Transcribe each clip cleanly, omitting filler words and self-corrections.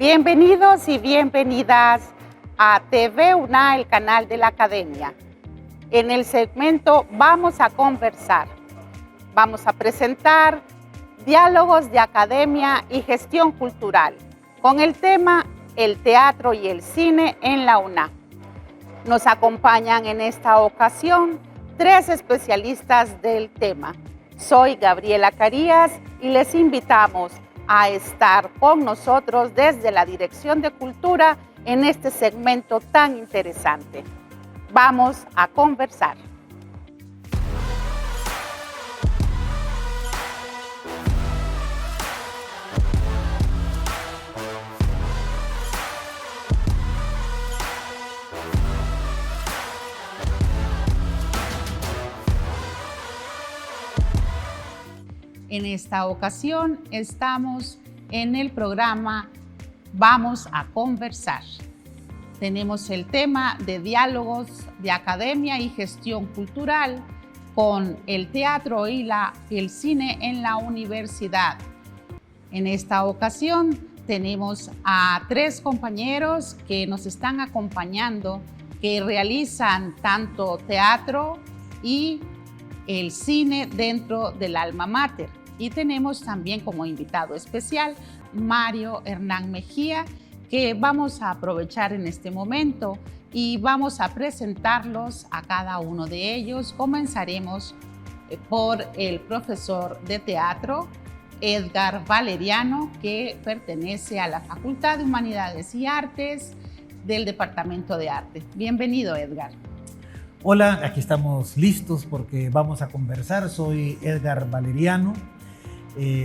Bienvenidos y bienvenidas a TV UNA, el canal de la Academia. En el segmento Vamos a Conversar. Vamos a presentar diálogos de academia y gestión cultural con el tema El teatro y el cine en la UNA. Nos acompañan en esta ocasión 3 especialistas del tema. Soy Gabriela Carías y les invitamos a estar con nosotros desde la Dirección de Cultura en este segmento tan interesante. Vamos a conversar. En esta ocasión estamos en el programa Vamos a Conversar. Tenemos el tema de diálogos de academia y gestión cultural con el teatro y el cine en la universidad. En esta ocasión tenemos a 3 compañeros que nos están acompañando, que realizan tanto teatro y el cine dentro del alma mater. Y tenemos también como invitado especial Mario Hernán Mejía, que vamos a aprovechar en este momento y vamos a presentarlos a cada uno de ellos. Comenzaremos por el profesor de teatro, Edgar Valeriano, que pertenece a la Facultad de Humanidades y Artes del Departamento de Arte. Bienvenido, Edgar. Hola, aquí estamos listos porque vamos a conversar. Soy Edgar Valeriano.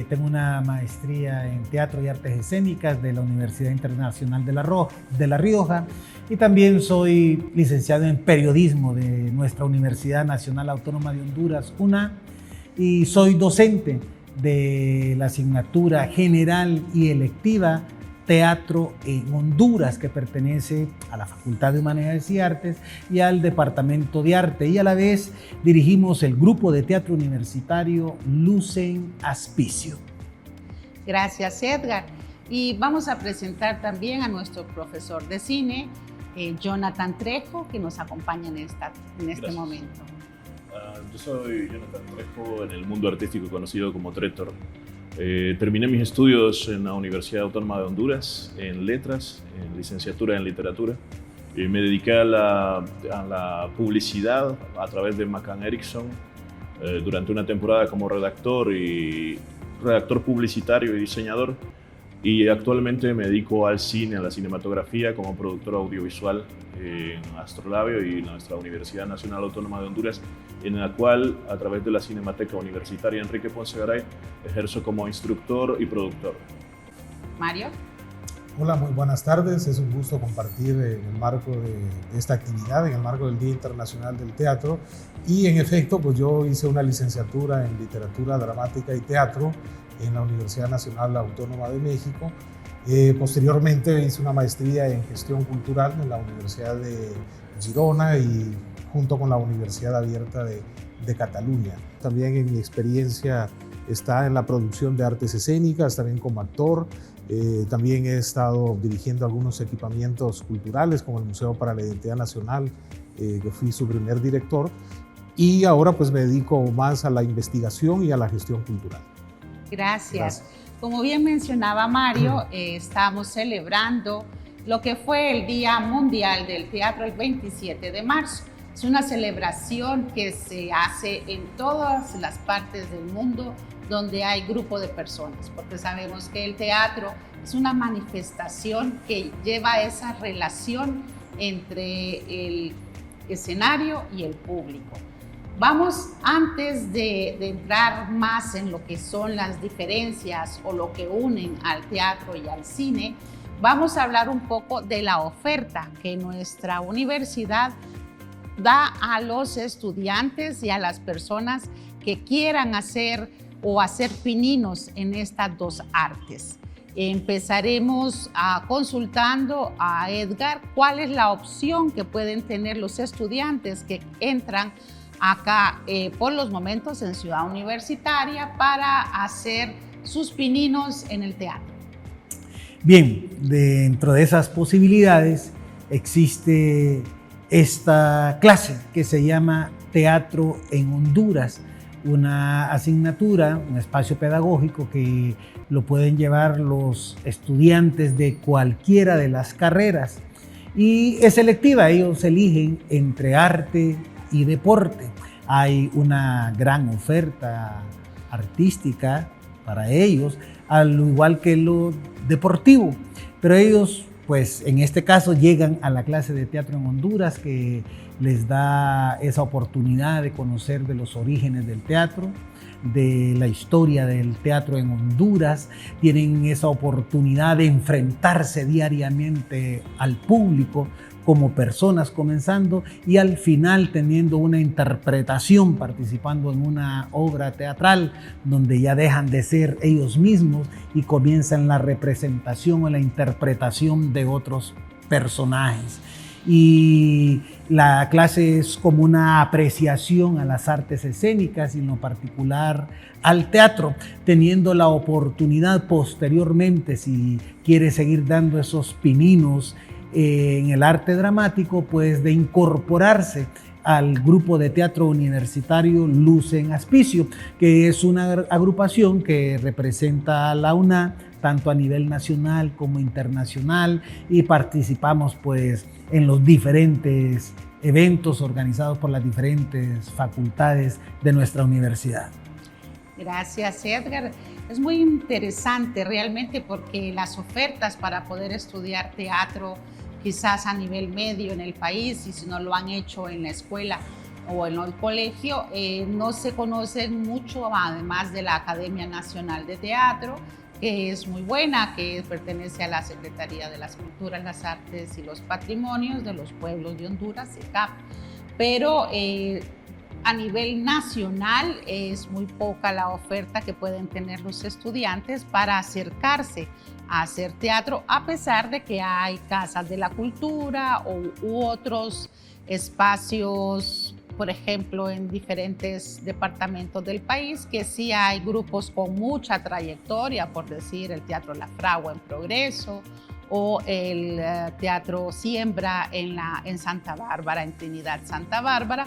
Tengo una maestría en Teatro y Artes Escénicas de la Universidad Internacional de La Rioja y también soy licenciado en Periodismo de nuestra Universidad Nacional Autónoma de Honduras, UNA, y soy docente de la asignatura general y electiva Teatro en Honduras, que pertenece a la Facultad de Humanidades y Artes y al Departamento de Arte, y a la vez dirigimos el grupo de teatro universitario Lucen Aspicio. Gracias, Edgar. Y vamos a presentar también a nuestro profesor de cine, Jonathan Trejo, que nos acompaña en este momento. Yo soy Jonathan Trejo, en el mundo artístico conocido como Tretor. Terminé mis estudios en la Universidad Autónoma de Honduras en letras, en licenciatura en literatura, y me dediqué a la publicidad a través de McCann Erickson durante una temporada como redactor publicitario y diseñador, y actualmente me dedico al cine, a la cinematografía como productor audiovisual en Astrolabio y en nuestra Universidad Nacional Autónoma de Honduras, en la cual, a través de la Cinemateca Universitaria Enrique Ponce Garay, ejerzo como instructor y productor. Mario. Hola, muy buenas tardes. Es un gusto compartir en el marco de esta actividad, en el marco del Día Internacional del Teatro. Y en efecto, pues yo hice una licenciatura en Literatura Dramática y Teatro en la Universidad Nacional Autónoma de México. Posteriormente hice una maestría en Gestión Cultural en la Universidad de Girona y junto con la Universidad Abierta de Cataluña. También en mi experiencia está en la producción de artes escénicas, también como actor. También he estado dirigiendo algunos equipamientos culturales como el Museo para la Identidad Nacional, que fui su primer director. Y ahora pues me dedico más a la investigación y a la gestión cultural. Gracias. Como bien mencionaba Mario, estamos celebrando lo que fue el Día Mundial del Teatro el 27 de marzo. Es una celebración que se hace en todas las partes del mundo donde hay grupo de personas, porque sabemos que el teatro es una manifestación que lleva esa relación entre el escenario y el público. Vamos, antes de entrar más en lo que son las diferencias o lo que unen al teatro y al cine, vamos a hablar un poco de la oferta que nuestra universidad da a los estudiantes y a las personas que quieran hacer pininos en estas 2 artes. Empezaremos consultando a Edgar cuál es la opción que pueden tener los estudiantes que entran acá por los momentos en Ciudad Universitaria para hacer sus pininos en el teatro. Bien, dentro de esas posibilidades existe esta clase que se llama Teatro en Honduras, una asignatura, un espacio pedagógico que lo pueden llevar los estudiantes de cualquiera de las carreras y es selectiva, ellos eligen entre arte y deporte. Hay una gran oferta artística para ellos, al igual que lo deportivo, pero ellos pues en este caso llegan a la clase de Teatro en Honduras que les da esa oportunidad de conocer de los orígenes del teatro, de la historia del teatro en Honduras, tienen esa oportunidad de enfrentarse diariamente al público como personas comenzando y al final teniendo una interpretación, participando en una obra teatral donde ya dejan de ser ellos mismos y comienzan la representación o la interpretación de otros personajes. Y la clase es como una apreciación a las artes escénicas y en lo particular al teatro, teniendo la oportunidad posteriormente, si quiere seguir dando esos pininos en el arte dramático, pues de incorporarse al grupo de teatro universitario Luz en Aspicio, que es una agrupación que representa a la UNA tanto a nivel nacional como internacional y participamos pues en los diferentes eventos organizados por las diferentes facultades de nuestra universidad. Gracias, Edgar. Es muy interesante realmente porque las ofertas para poder estudiar teatro quizás a nivel medio en el país y si no lo han hecho en la escuela o en el colegio, no se conocen mucho además de la Academia Nacional de Teatro, que es muy buena, que pertenece a la Secretaría de las Culturas, las Artes y los Patrimonios de los Pueblos de Honduras, SECAP. Pero a nivel nacional es muy poca la oferta que pueden tener los estudiantes para acercarse a hacer teatro, a pesar de que hay casas de la cultura u otros espacios, por ejemplo, en diferentes departamentos del país, que sí hay grupos con mucha trayectoria, por decir el Teatro La Fragua en Progreso o el Teatro Siembra en Santa Bárbara, en Trinidad Santa Bárbara.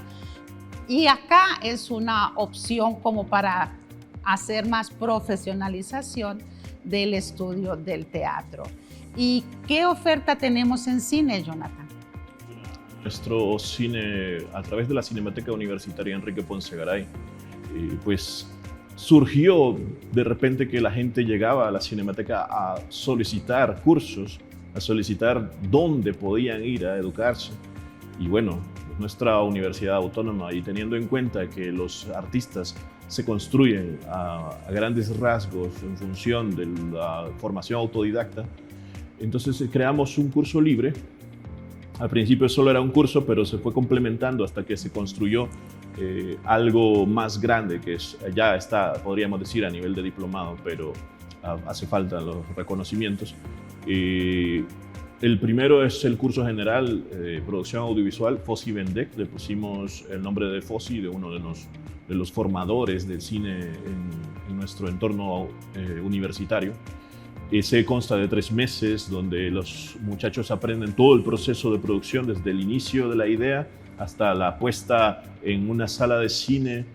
Y acá es una opción como para hacer más profesionalización del estudio del teatro. ¿Y qué oferta tenemos en cine, Jonathan? Nuestro cine, a través de la Cinemateca Universitaria Enrique Ponce Garay, pues surgió de repente que la gente llegaba a la Cinemateca a solicitar cursos, a solicitar dónde podían ir a educarse. Y bueno, nuestra universidad autónoma, y teniendo en cuenta que los artistas se construyen a grandes rasgos en función de la formación autodidacta, entonces creamos un curso libre. Al principio solo era un curso, pero se fue complementando hasta que se construyó algo más grande, que ya está, podríamos decir, a nivel de diplomado, pero hace falta los reconocimientos. El primero es el curso general de producción audiovisual, Fossi Vendec. Le pusimos el nombre de Fossi, de uno de los formadores del cine en nuestro entorno universitario. Ese consta de 3 meses, donde los muchachos aprenden todo el proceso de producción, desde el inicio de la idea hasta la puesta en una sala de cine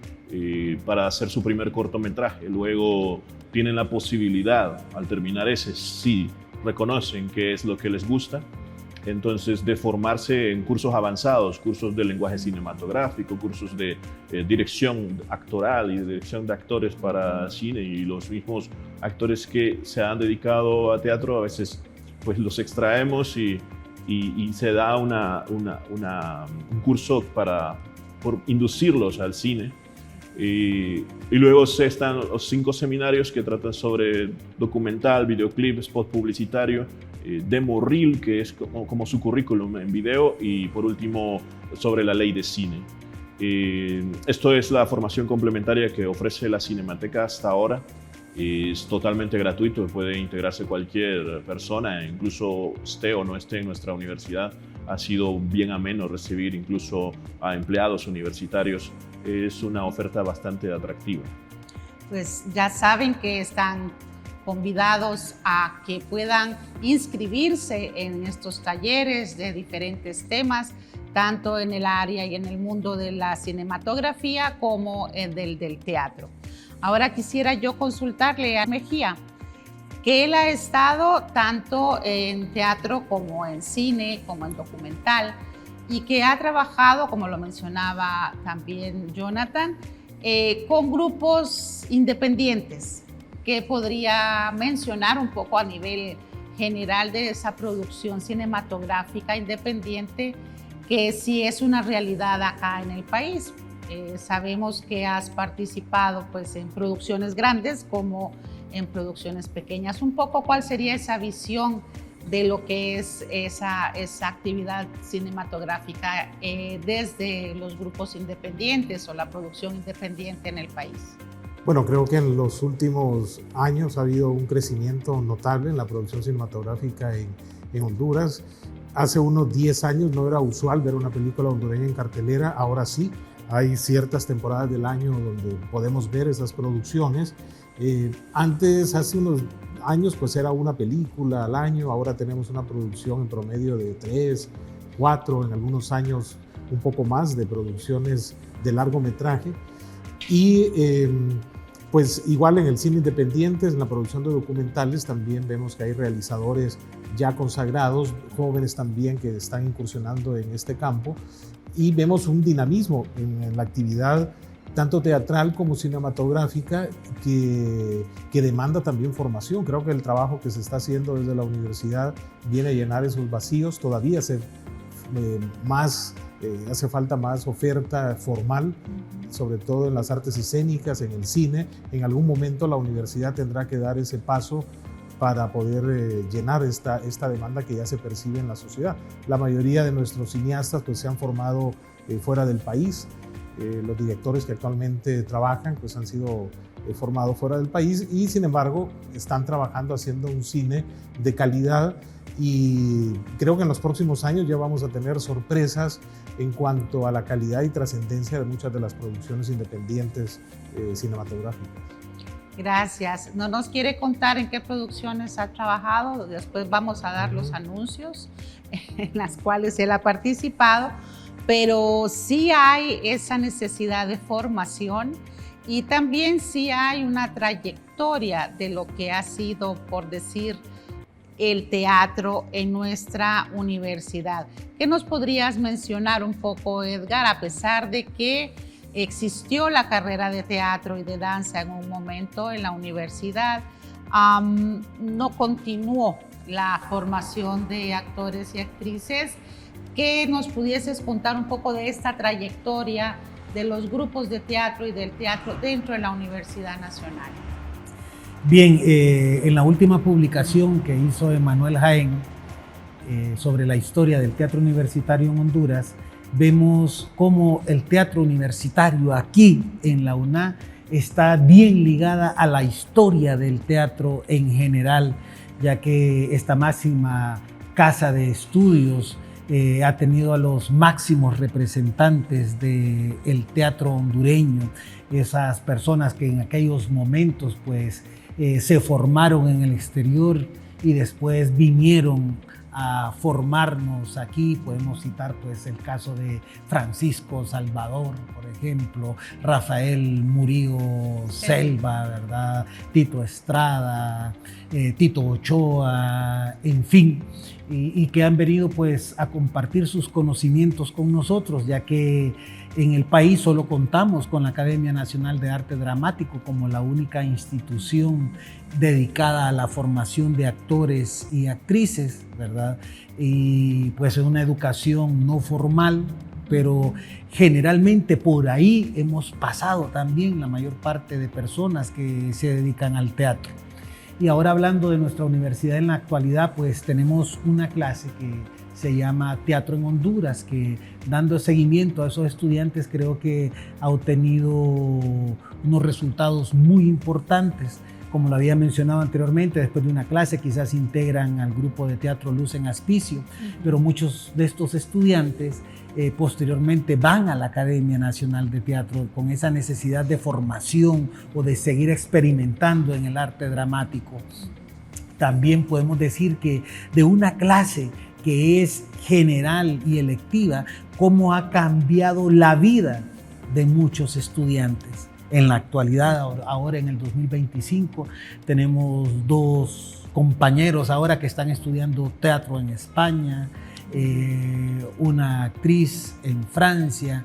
para hacer su primer cortometraje. Luego tienen la posibilidad, al terminar ese, sí, reconocen qué es lo que les gusta, entonces de formarse en cursos avanzados, cursos de lenguaje cinematográfico, cursos de dirección actoral y de dirección de actores para cine, y los mismos actores que se han dedicado a teatro a veces pues los extraemos y se da un curso por inducirlos al cine. Y luego están los 5 seminarios que tratan sobre documental, videoclip, spot publicitario, demo reel, que es como su currículum en video, y por último sobre la ley de cine. Esto es la formación complementaria que ofrece la Cinemateca hasta ahora. Es totalmente gratuito, puede integrarse cualquier persona, incluso esté o no esté en nuestra universidad. Ha sido bien ameno recibir incluso a empleados universitarios. Es una oferta bastante atractiva. Pues ya saben que están convidados a que puedan inscribirse en estos talleres de diferentes temas, tanto en el área y en el mundo de la cinematografía como del teatro. Ahora quisiera yo consultarle a Mejía, que él ha estado tanto en teatro como en cine, como en documental, y que ha trabajado, como lo mencionaba también Jonathan, con grupos independientes. ¿Qué podría mencionar un poco a nivel general de esa producción cinematográfica independiente que sí es una realidad acá en el país? Sabemos que has participado pues, en producciones grandes como en producciones pequeñas. Un poco, ¿cuál sería esa visión de lo que es esa actividad cinematográfica desde los grupos independientes o la producción independiente en el país? Bueno, creo que en los últimos años ha habido un crecimiento notable en la producción cinematográfica en Honduras. Hace unos 10 años no era usual ver una película hondureña en cartelera, ahora sí. Hay ciertas temporadas del año donde podemos ver esas producciones. Antes, hace unos años, pues era una película al año. Ahora tenemos una producción en promedio de 3, 4, en algunos años un poco más de producciones de largometraje. Y pues igual en el cine independiente, en la producción de documentales, también vemos que hay realizadores ya consagrados, jóvenes también que están incursionando en este campo. Y vemos un dinamismo en la actividad tanto teatral como cinematográfica que demanda también formación. Creo que el trabajo que se está haciendo desde la universidad viene a llenar esos vacíos. Todavía hace falta más oferta formal, sobre todo en las artes escénicas, en el cine. En algún momento la universidad tendrá que dar ese paso para poder llenar esta demanda que ya se percibe en la sociedad. La mayoría de nuestros cineastas pues, se han formado fuera del país. Los directores que actualmente trabajan pues, han sido formados fuera del país y sin embargo están trabajando haciendo un cine de calidad, y creo que en los próximos años ya vamos a tener sorpresas en cuanto a la calidad y trascendencia de muchas de las producciones independientes cinematográficas. Gracias. ¿No nos quiere contar en qué producciones ha trabajado? Después vamos a dar los anuncios en las cuales él ha participado, pero sí hay esa necesidad de formación y también sí hay una trayectoria de lo que ha sido, por decir, el teatro en nuestra universidad. ¿Qué nos podrías mencionar un poco, Edgar, a pesar de que existió la carrera de teatro y de danza en un momento en la universidad, no continuó la formación de actores y actrices? ¿Que nos pudieses contar un poco de esta trayectoria de los grupos de teatro y del teatro dentro de la Universidad Nacional? Bien, en la última publicación que hizo Emanuel Jaén sobre la historia del teatro universitario en Honduras, vemos cómo el teatro universitario aquí en la UNA está bien ligada a la historia del teatro en general, ya que esta máxima casa de estudios ha tenido a los máximos representantes del teatro hondureño, esas personas que en aquellos momentos pues, se formaron en el exterior y después vinieron a formarnos aquí. Podemos citar pues el caso de Francisco Salvador, por ejemplo, Rafael Murillo Selva, ¿verdad? Tito Estrada, Tito Ochoa, en fin, y que han venido pues a compartir sus conocimientos con nosotros, ya que en el país solo contamos con la Academia Nacional de Arte Dramático como la única institución dedicada a la formación de actores y actrices, ¿verdad? Y pues es una educación no formal, pero generalmente por ahí hemos pasado también la mayor parte de personas que se dedican al teatro. Y ahora, hablando de nuestra universidad en la actualidad, pues tenemos una clase que se llama Teatro en Honduras, que dando seguimiento a esos estudiantes creo que ha obtenido unos resultados muy importantes, como lo había mencionado anteriormente, después de una clase quizás se integran al grupo de teatro Luz en Aspicio, pero muchos de estos estudiantes posteriormente van a la Academia Nacional de Teatro con esa necesidad de formación o de seguir experimentando en el arte dramático. También podemos decir que de una clase que es general y electiva, cómo ha cambiado la vida de muchos estudiantes. En la actualidad, ahora en el 2025, tenemos 2 compañeros ahora que están estudiando teatro en España, una actriz en Francia,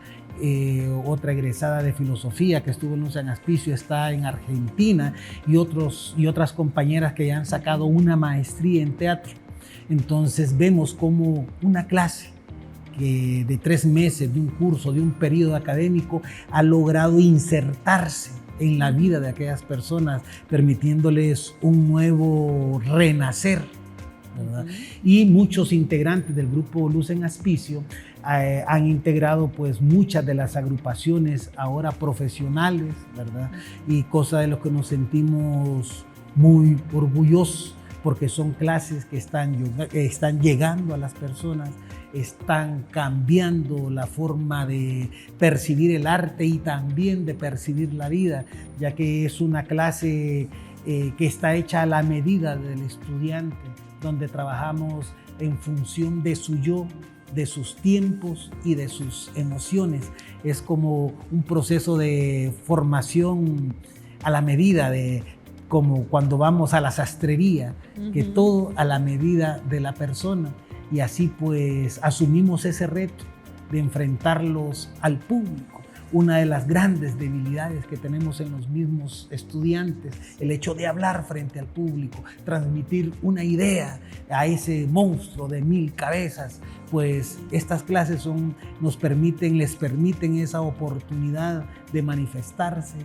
otra egresada de filosofía que estuvo en Luz en Aspicio está en Argentina y otras compañeras que ya han sacado una maestría en teatro. Entonces vemos como una clase que de 3 meses, de un curso, de un periodo académico, ha logrado insertarse en la vida de aquellas personas, permitiéndoles un nuevo renacer, ¿verdad? Y muchos integrantes del grupo Luz en Aspicio han integrado pues muchas de las agrupaciones ahora profesionales, ¿verdad? Y cosa de lo que nos sentimos muy orgullosos, porque son clases que están llegando a las personas, están cambiando la forma de percibir el arte y también de percibir la vida, ya que es una clase que está hecha a la medida del estudiante, donde trabajamos en función de su yo, de sus tiempos y de sus emociones. Es como un proceso de formación a la medida como cuando vamos a la sastrería, que todo a la medida de la persona. Y así pues asumimos ese reto de enfrentarlos al público. Una de las grandes debilidades que tenemos en los mismos estudiantes, el hecho de hablar frente al público, transmitir una idea a ese monstruo de 1000 cabezas, pues estas clases les permiten esa oportunidad de manifestarse,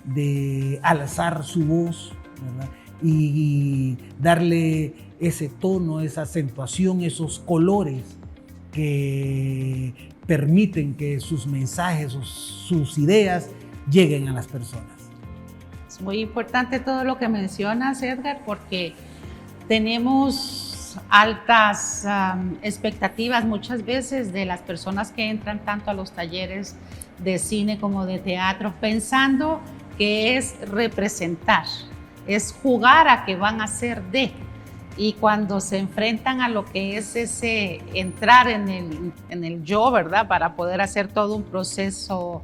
de alzar su voz, ¿verdad? Y darle ese tono, esa acentuación, esos colores que permiten que sus mensajes, sus ideas lleguen a las personas. Es muy importante todo lo que mencionas, Edgar, porque tenemos altas expectativas muchas veces de las personas que entran tanto a los talleres de cine como de teatro, pensando que es representar, es jugar a que van a ser de. Y cuando se enfrentan a lo que es ese entrar en el yo, ¿verdad? Para poder hacer todo un proceso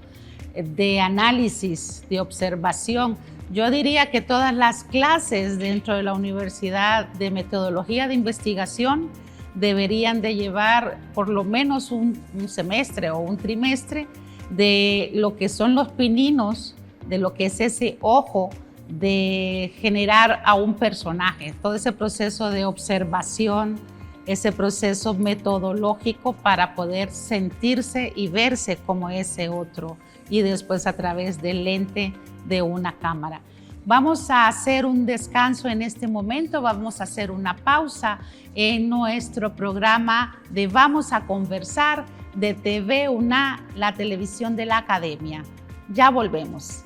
de análisis, de observación. Yo diría que todas las clases dentro de la Universidad de Metodología de Investigación deberían de llevar por lo menos un semestre o un trimestre de lo que son los pininos, de lo que es ese ojo, de generar a un personaje, todo ese proceso de observación, ese proceso metodológico para poder sentirse y verse como ese otro y después a través del lente de una cámara. Vamos a hacer un descanso en este momento, vamos a hacer una pausa en nuestro programa de Vamos a Conversar de TV UNA, la televisión de la Academia. Ya volvemos.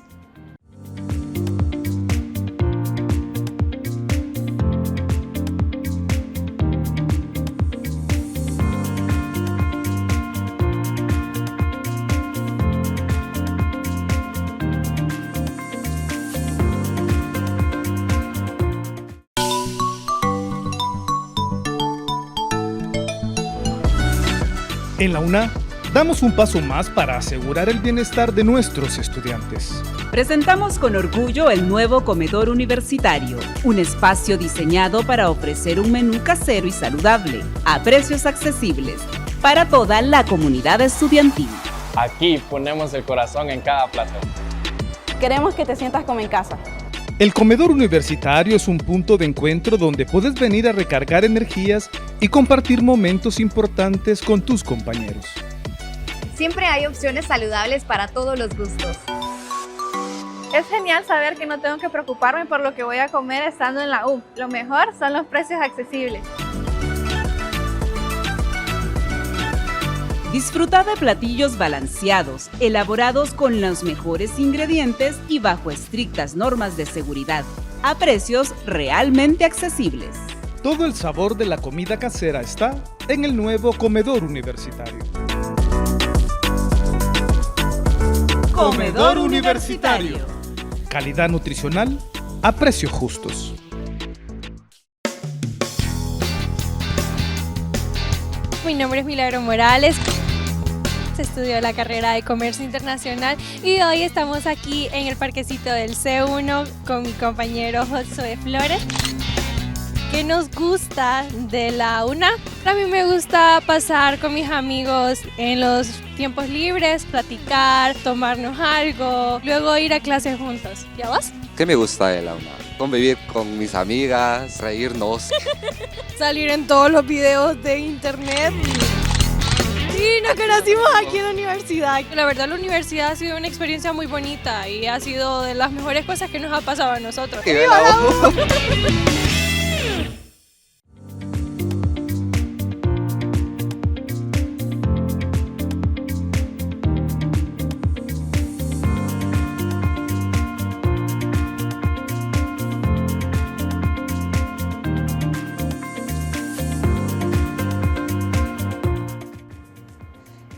En la UNA, damos un paso más para asegurar el bienestar de nuestros estudiantes. Presentamos con orgullo el nuevo comedor universitario, un espacio diseñado para ofrecer un menú casero y saludable, a precios accesibles, para toda la comunidad estudiantil. Aquí ponemos el corazón en cada plato. Queremos que te sientas como en casa. El comedor universitario es un punto de encuentro donde puedes venir a recargar energías y compartir momentos importantes con tus compañeros. Siempre hay opciones saludables para todos los gustos. Es genial saber que no tengo que preocuparme por lo que voy a comer estando en la U. Lo mejor son los precios accesibles. Disfruta de platillos balanceados, elaborados con los mejores ingredientes y bajo estrictas normas de seguridad. a precios realmente accesibles. Todo el sabor de la comida casera está en el nuevo comedor universitario. Comedor Universitario. Calidad nutricional a precios justos. Mi nombre es Milagro Morales. Estudio la carrera de Comercio Internacional y hoy estamos aquí en el parquecito del C1 con mi compañero Josué Flores. ¿Qué nos gusta de la UNA? A mí me gusta pasar con mis amigos en los tiempos libres, platicar, tomarnos algo, luego ir a clases juntos. ¿Y a vos? ¿Qué me gusta de la UNA? Convivir con mis amigas, reírnos. Salir en todos los videos de internet. Sí, nos conocimos aquí en la universidad. La verdad, la universidad ha sido una experiencia muy bonita y ha sido de las mejores cosas que nos ha pasado a nosotros. ¡Viva la U!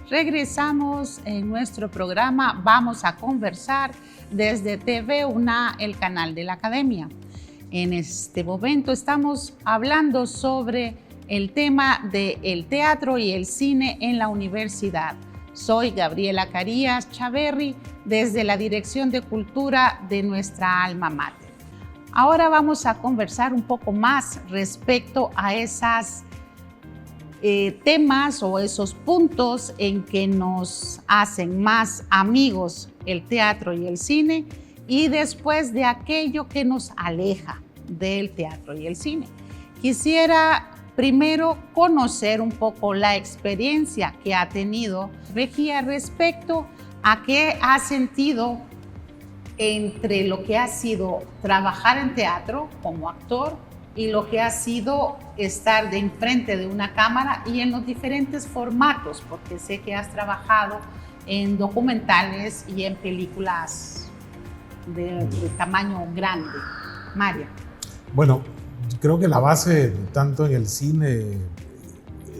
Regresamos en nuestro programa. Vamos a conversar desde TV UNA, el canal de la Academia. En este momento estamos hablando sobre el tema del teatro y el cine en la universidad. Soy Gabriela Carías Chaverri desde la Dirección de Cultura de nuestra alma mater. Ahora vamos a conversar un poco más respecto a esas temas o esos puntos en que nos hacen más amigos el teatro y el cine y después de aquello que nos aleja del teatro y el cine. Quisiera primero conocer un poco la experiencia que ha tenido Regia respecto a qué ha sentido entre lo que ha sido trabajar en teatro como actor y lo que ha sido estar de enfrente de una cámara y en los diferentes formatos, porque sé que has trabajado en documentales y en películas de tamaño grande. María. Bueno, creo que la base, tanto en el cine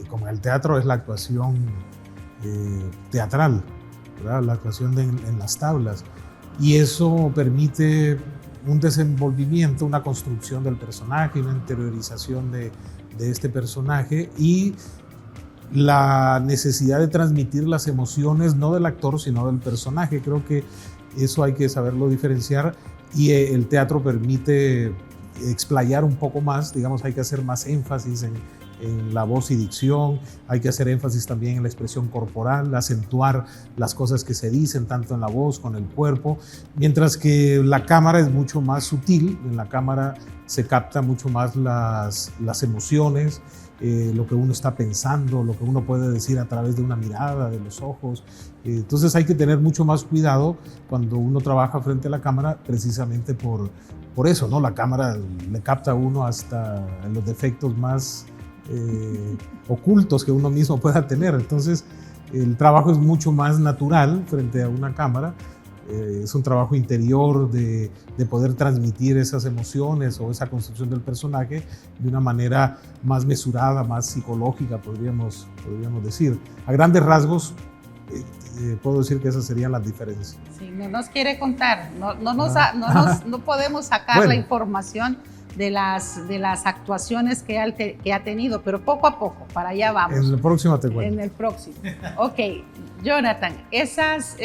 como en el teatro, es la actuación teatral, ¿verdad? La actuación en las tablas. Y eso permite un desenvolvimiento, una construcción del personaje, una interiorización de este personaje y la necesidad de transmitir las emociones no del actor sino del personaje. Creo que eso hay que saberlo diferenciar y el teatro permite explayar un poco más, digamos, hay que hacer más énfasis en la voz y dicción, hay que hacer énfasis también en la expresión corporal, acentuar las cosas que se dicen tanto en la voz como en el cuerpo, mientras que la cámara es mucho más sutil, en la cámara se capta mucho más las emociones, lo que uno está pensando, lo que uno puede decir a través de una mirada, de los ojos. Entonces hay que tener mucho más cuidado cuando uno trabaja frente a la cámara, precisamente por eso, ¿no? La cámara le capta a uno hasta los defectos más ocultos que uno mismo pueda tener. Entonces el trabajo es mucho más natural frente a una cámara, es un trabajo interior de poder transmitir esas emociones o esa construcción del personaje de una manera más mesurada, más psicológica, podríamos decir. A grandes rasgos puedo decir que esas serían las diferencias. Sí, no nos quiere contar, no podemos sacar la información de las actuaciones que ha tenido, pero poco a poco, para allá vamos. En el próximo te cuento. En el próximo. Ok, Jonathan, esas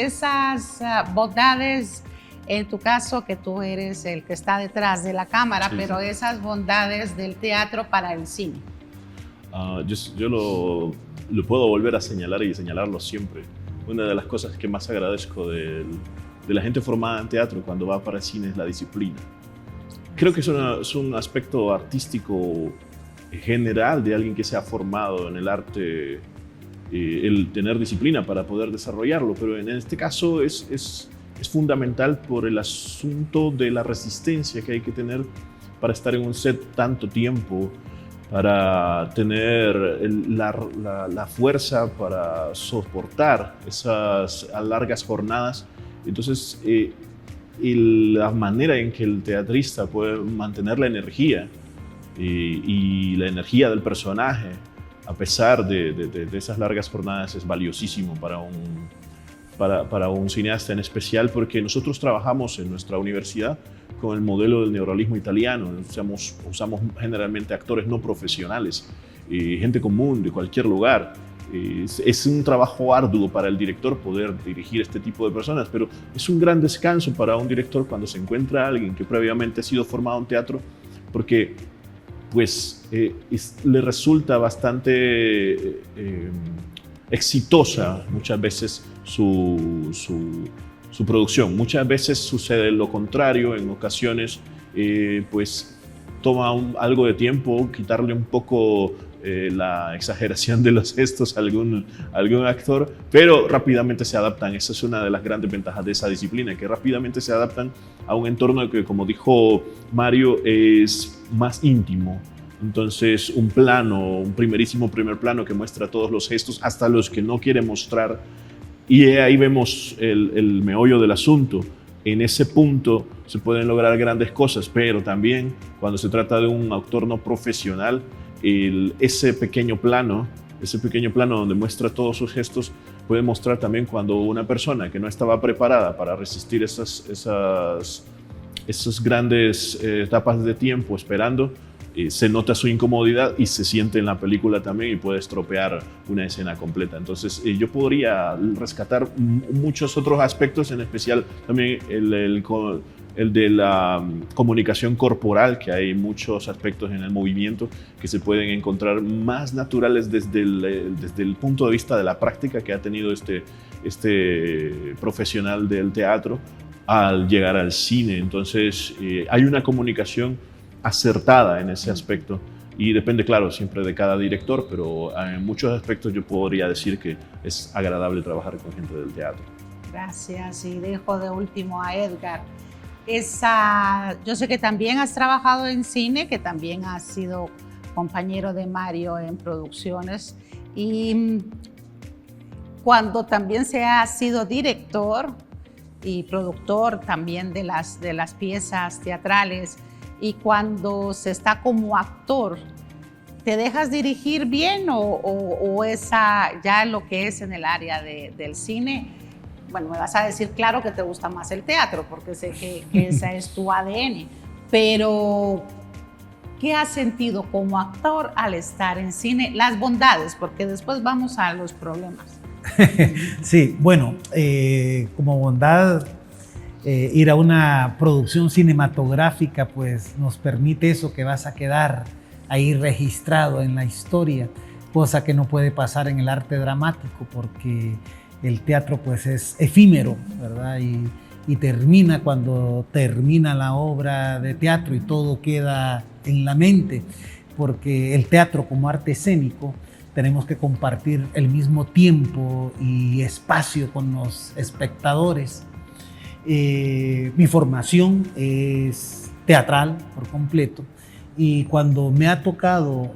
bondades, en tu caso que tú eres el que está detrás de la cámara, sí, pero sí, esas bondades del teatro para el cine. Yo lo puedo volver a señalar y señalarlo siempre. Una de las cosas que más agradezco de la gente formada en teatro cuando va para el cine es la disciplina. Creo que es un aspecto artístico general de alguien que se ha formado en el arte, el tener disciplina para poder desarrollarlo, pero en este caso es fundamental por el asunto de la resistencia que hay que tener para estar en un set tanto tiempo, para tener la fuerza para soportar esas largas jornadas. Entonces, la manera en que el teatrista puede mantener la energía y la energía del personaje a pesar de esas largas jornadas es valiosísimo para un cineasta en especial, porque nosotros trabajamos en nuestra universidad con el modelo del neorrealismo italiano. Usamos generalmente actores no profesionales, gente común de cualquier lugar. Es un trabajo arduo para el director poder dirigir este tipo de personas, pero es un gran descanso para un director cuando se encuentra a alguien que previamente ha sido formado en teatro, porque pues le resulta bastante exitosa muchas veces su producción. Muchas veces sucede lo contrario, en ocasiones pues toma algo de tiempo quitarle un poco la exageración de los gestos a algún actor, pero rápidamente se adaptan. Esa es una de las grandes ventajas de esa disciplina, que rápidamente se adaptan a un entorno que, como dijo Mario, es más íntimo. Entonces, un primerísimo primer plano que muestra todos los gestos, hasta los que no quiere mostrar, y ahí vemos el meollo del asunto. En ese punto se pueden lograr grandes cosas, pero también cuando se trata de un actor no profesional, ese pequeño plano donde muestra todos sus gestos puede mostrar también cuando una persona que no estaba preparada para resistir esas grandes etapas de tiempo esperando, se nota su incomodidad y se siente en la película también y puede estropear una escena completa. Entonces yo podría rescatar muchos otros aspectos, en especial también el de la comunicación corporal, que hay muchos aspectos en el movimiento que se pueden encontrar más naturales desde el punto de vista de la práctica que ha tenido este profesional del teatro al llegar al cine. Entonces hay una comunicación acertada en ese aspecto y depende, claro, siempre de cada director, pero en muchos aspectos yo podría decir que es agradable trabajar con gente del teatro. Gracias, y dejo de último a Edgar. Yo sé que también has trabajado en cine, que también has sido compañero de Mario en producciones, y cuando también se ha sido director y productor también de las piezas teatrales, y cuando se está como actor, ¿te dejas dirigir bien o esa ya lo que es en el área del cine? Bueno, me vas a decir, claro, que te gusta más el teatro, porque sé que esa es tu ADN, pero ¿qué has sentido como actor al estar en cine? Las bondades, porque después vamos a los problemas. Sí, bueno, como bondad, ir a una producción cinematográfica pues nos permite eso, que vas a quedar ahí registrado en la historia, cosa que no puede pasar en el arte dramático, porque el teatro pues es efímero, ¿verdad? Y termina cuando termina la obra de teatro y todo queda en la mente, porque el teatro como arte escénico tenemos que compartir el mismo tiempo y espacio con los espectadores. Mi formación es teatral por completo, y cuando me ha tocado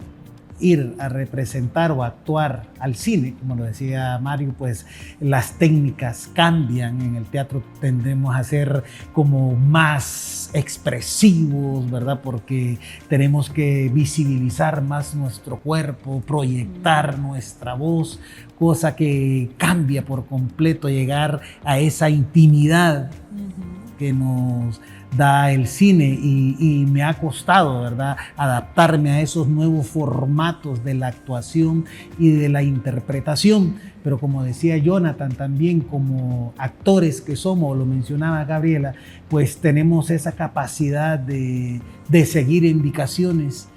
ir a representar o actuar al cine, como lo decía Mario, pues las técnicas cambian. En el teatro tendemos a ser como más expresivos, ¿verdad? Porque tenemos que visibilizar más nuestro cuerpo, proyectar nuestra voz, cosa que cambia por completo, llegar a esa intimidad que nos da el cine, y me ha costado, ¿verdad?, adaptarme a esos nuevos formatos de la actuación y de la interpretación. Pero como decía Jonathan, también como actores que somos, lo mencionaba Gabriela, pues tenemos esa capacidad de seguir indicaciones,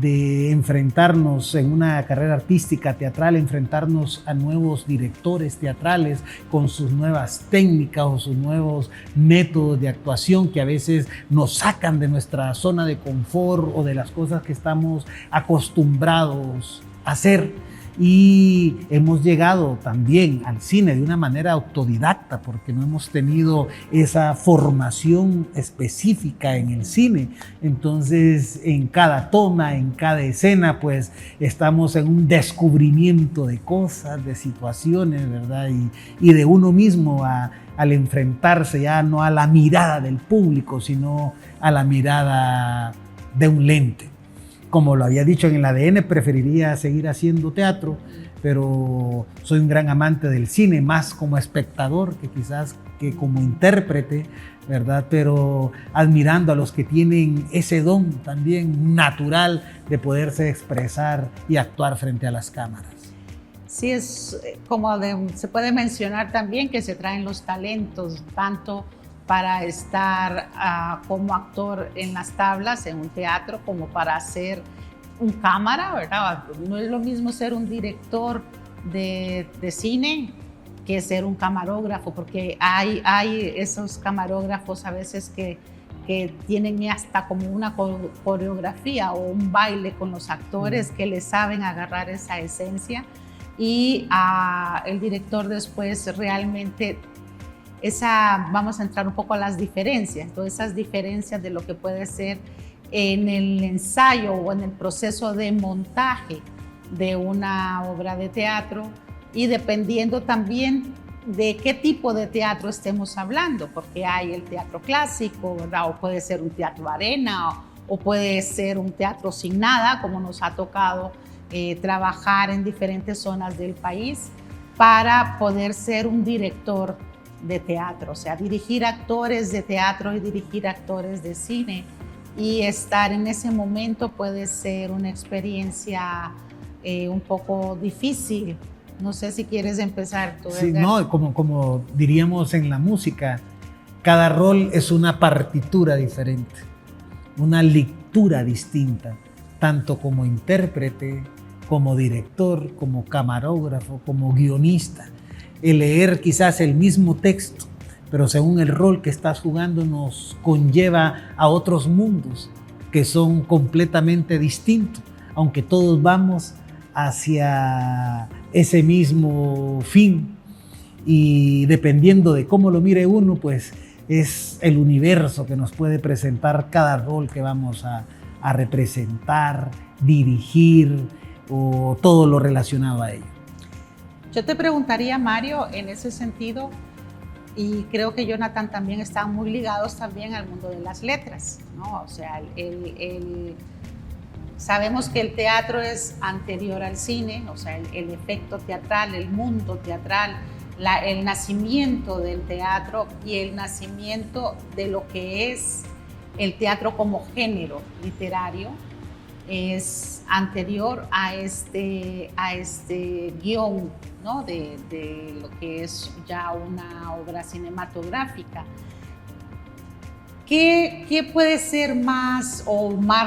de enfrentarnos en una carrera artística teatral, enfrentarnos a nuevos directores teatrales con sus nuevas técnicas o sus nuevos métodos de actuación que a veces nos sacan de nuestra zona de confort o de las cosas que estamos acostumbrados a hacer. y hemos llegado también al cine de una manera autodidacta porque no hemos tenido esa formación específica en el cine. Entonces, en cada toma, en cada escena, pues estamos en un descubrimiento de cosas, de situaciones, ¿verdad? Y de uno mismo al enfrentarse ya no a la mirada del público, sino a la mirada de un lente. Como lo había dicho en el ADN, preferiría seguir haciendo teatro, pero soy un gran amante del cine, más como espectador que quizás que como intérprete, ¿verdad? Pero admirando a los que tienen ese don también natural de poderse expresar y actuar frente a las cámaras. Sí, es como se puede mencionar también que se traen los talentos, tanto para estar como actor en las tablas, en un teatro, como para ser un cámara, ¿verdad? No es lo mismo ser un director de cine que ser un camarógrafo, porque hay esos camarógrafos a veces que tienen hasta como una coreografía o un baile con los actores que le saben agarrar esa esencia, y el director después realmente vamos a entrar un poco a las diferencias, todas esas diferencias de lo que puede ser en el ensayo o en el proceso de montaje de una obra de teatro, y dependiendo también de qué tipo de teatro estemos hablando, porque hay el teatro clásico, ¿verdad? O puede ser un teatro arena, o puede ser un teatro sin nada, como nos ha tocado trabajar en diferentes zonas del país para poder ser un director de teatro, o sea, dirigir actores de teatro y dirigir actores de cine, y estar en ese momento puede ser una experiencia un poco difícil. No sé si quieres empezar tú. Sí, no, como diríamos en la música, cada rol es una partitura diferente, una lectura distinta, tanto como intérprete, como director, como camarógrafo, como guionista. El leer quizás el mismo texto, pero según el rol que estás jugando nos conlleva a otros mundos que son completamente distintos, aunque todos vamos hacia ese mismo fin, y dependiendo de cómo lo mire uno, pues es el universo que nos puede presentar cada rol que vamos a representar, dirigir o todo lo relacionado a ello. Yo te preguntaría, Mario, en ese sentido, y creo que Jonathan también, están muy ligados también al mundo de las letras, ¿no? O sea, sabemos que el teatro es anterior al cine, o sea, el efecto teatral, el mundo teatral, el nacimiento del teatro y el nacimiento de lo que es el teatro como género literario es anterior a este guión, ¿no? de lo que es ya una obra cinematográfica. ¿Qué puede ser más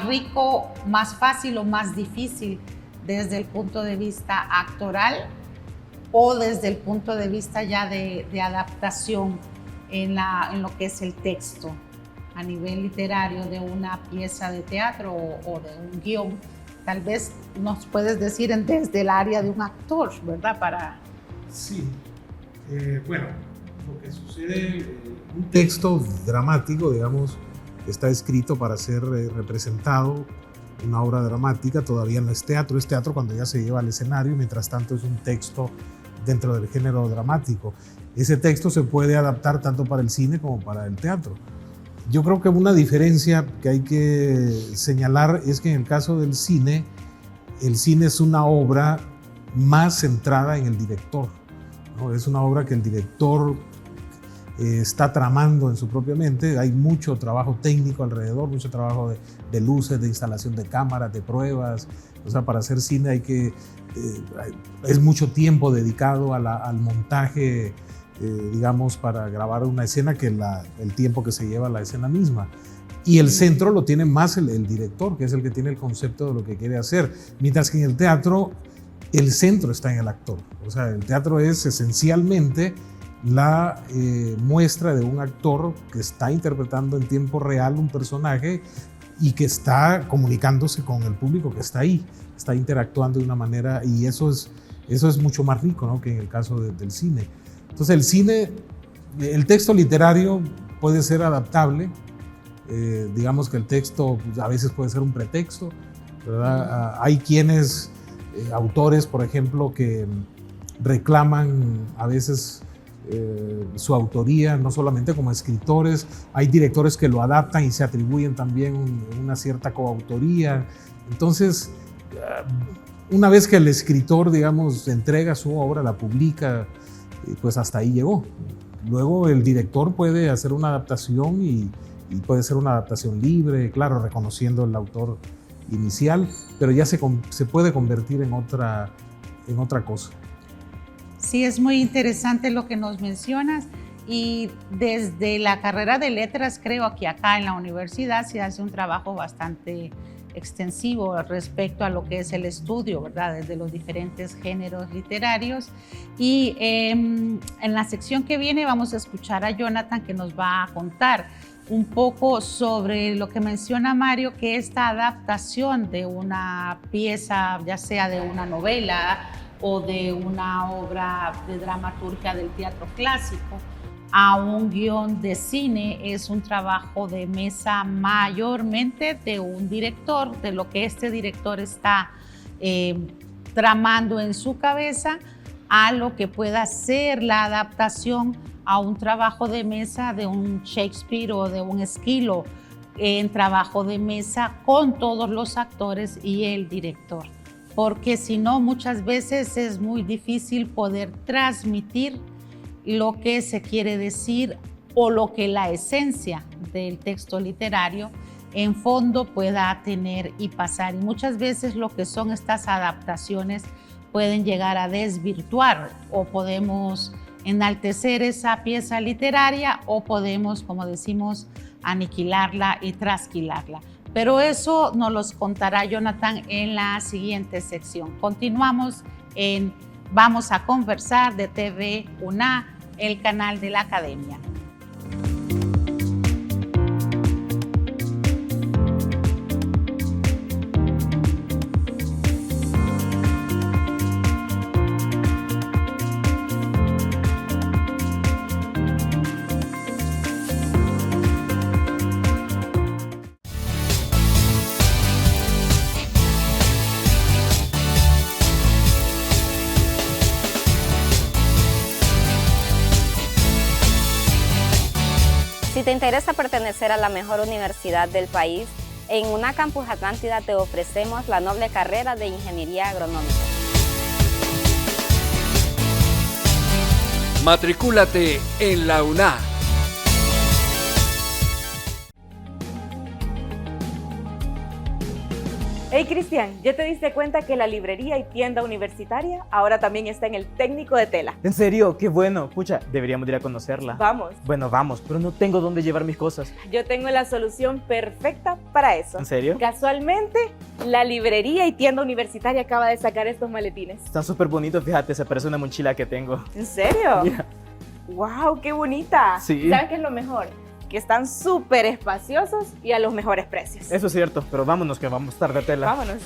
rico, más fácil o más difícil desde el punto de vista actoral o desde el punto de vista ya de adaptación en lo que es el texto a nivel literario de una pieza de teatro o de un guión? Tal vez nos puedes decir desde el área de un actor, ¿verdad? Sí, bueno, lo que sucede, un texto dramático, digamos, está escrito para ser representado, una obra dramática, todavía no es teatro cuando ya se lleva al escenario, mientras tanto es un texto dentro del género dramático. Ese texto se puede adaptar tanto para el cine como para el teatro. Yo creo que una diferencia que hay que señalar es que en el caso del cine, el cine es una obra más centrada en el director, ¿no? Es una obra que el director está tramando en su propia mente. Hay mucho trabajo técnico alrededor, mucho trabajo de luces, de instalación de cámaras, de pruebas. O sea, para hacer cine es mucho tiempo dedicado al montaje, digamos, para grabar una escena que el tiempo que se lleva la escena misma. Y el centro lo tiene más el director, que es el que tiene el concepto de lo que quiere hacer. Mientras que en el teatro, el centro está en el actor. O sea, el teatro es esencialmente la muestra de un actor que está interpretando en tiempo real un personaje y que está comunicándose con el público que está ahí, está interactuando de una manera, y eso es Eso es mucho más rico, ¿no?, que en el caso del cine. Entonces el cine, el texto literario puede ser adaptable. Digamos que el texto a veces puede ser un pretexto, ¿verdad? Hay quienes, autores, por ejemplo, que reclaman a veces su autoría, no solamente como escritores. Hay directores que lo adaptan y se atribuyen también una cierta coautoría. Entonces, una vez que el escritor, digamos, entrega su obra, la publica, pues hasta ahí llegó. Luego el director puede hacer una adaptación y puede ser una adaptación libre, claro, reconociendo el autor inicial, pero ya se puede convertir en otra cosa. Sí, es muy interesante lo que nos mencionas, y desde la carrera de letras creo que acá en la universidad se hace un trabajo bastante extensivo respecto a lo que es el estudio, ¿verdad?, desde los diferentes géneros literarios. Y en la sección que viene vamos a escuchar a Jonathan, que nos va a contar un poco sobre lo que menciona Mario, que esta adaptación de una pieza, ya sea de una novela o de una obra de dramaturgia del teatro clásico, a un guión de cine, es un trabajo de mesa mayormente de un director, de lo que este director está tramando en su cabeza, a lo que pueda ser la adaptación a un trabajo de mesa de un Shakespeare o de un Esquilo, en trabajo de mesa con todos los actores y el director. Porque si no, muchas veces es muy difícil poder transmitir lo que se quiere decir o lo que la esencia del texto literario en fondo pueda tener y pasar. Y muchas veces lo que son estas adaptaciones pueden llegar a desvirtuar, o podemos enaltecer esa pieza literaria o podemos, como decimos, aniquilarla y trasquilarla. Pero eso nos los contará Jonathan en la siguiente sección. Continuamos en Vamos a Conversar de TV UNA, el canal de la Academia. Si te interesa pertenecer a la mejor universidad del país, en UNA Campus Atlántida te ofrecemos la noble carrera de Ingeniería Agronómica. Matricúlate en la UNA. Hey Cristian, ¿ya te diste cuenta que la librería y tienda universitaria ahora también está en el técnico de Tela? ¿En serio? ¡Qué bueno! Pucha, deberíamos ir a conocerla. Vamos. Bueno, vamos, pero no tengo dónde llevar mis cosas. Yo tengo la solución perfecta para eso. ¿En serio? Casualmente, la librería y tienda universitaria acaba de sacar estos maletines. Están súper bonitos, fíjate, se parece a una mochila que tengo. ¿En serio? Mira. ¡Wow! ¡Qué bonita! Sí. ¿Sabes qué es lo mejor? Que están súper espaciosos y a los mejores precios. Eso es cierto, pero vámonos que vamos tarde, Tela. Vámonos.